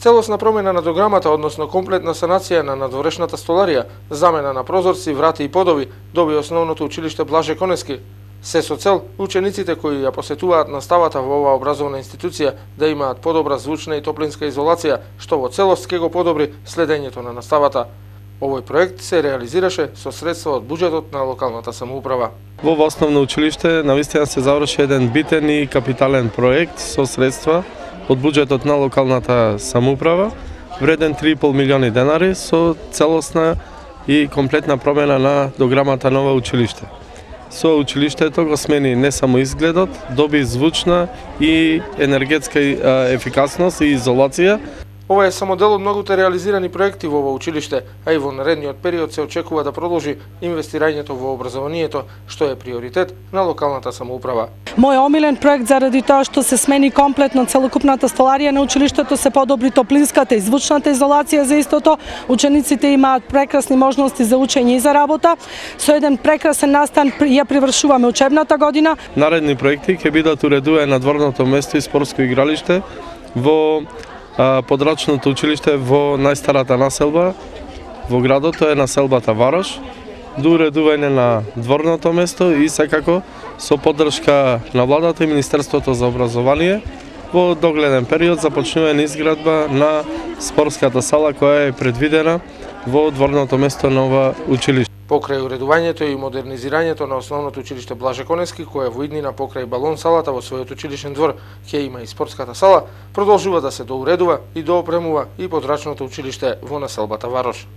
Целосна промена на дограмата, односно комплетна санација на надворешната столарија, замена на прозорци, врати и подови, доби основното училиште Блаже Конески. Се со цел учениците кои ја посетуваат наставата во оваа образовна институција да имаат подобра звучна и топлинска изолација, што во целост ќе го подобри следењето на наставата. Овој проект се реализираше со средства од буџетот на локалната самоуправа. Во основно училиште навистина се заврши еден битен и капитален проект со средства од буџетот на локалната самоуправа, вреден 3,5 милиони денари со целосна и комплетна промена на дограмата на ова училиште. Со училиштето го смени не само изгледот, доби звучна и енергетска ефикасност и изолација. Ова е само дел од многуте реализирани проекти во ова училиште, а и во наредниот период се очекува да продолжи инвестирањето во образованието, што е приоритет на локалната самоуправа. Мој омилен проект заради тоа што се смени комплетно целокупната столарија на училиштето, се подобри топлинската и звучната изолација за истото. Учениците имаат прекрасни можности за учење и за работа. Со еден прекрасен настан ја привршуваме учебната година. Наредни проекти ќе бидат уредувани на дворното место и спортско игралиште во подрачното училиште во најстарата населба во градот, тоа е населбата Варош, до уредување на дворното место и секако со поддршка на владата и Министерството за образование во догледен период започнува изградба на спортската сала која е предвидена во дворното место на ова училиште. Покрај уредувањето и модернизирањето на основното училиште Блаже Конески, кое во иднина покрај балон салата во својот училишен двор ќе има и спортската сала, продолжува да се доуредува и доопремува и подрачното училиште во населбата Варош.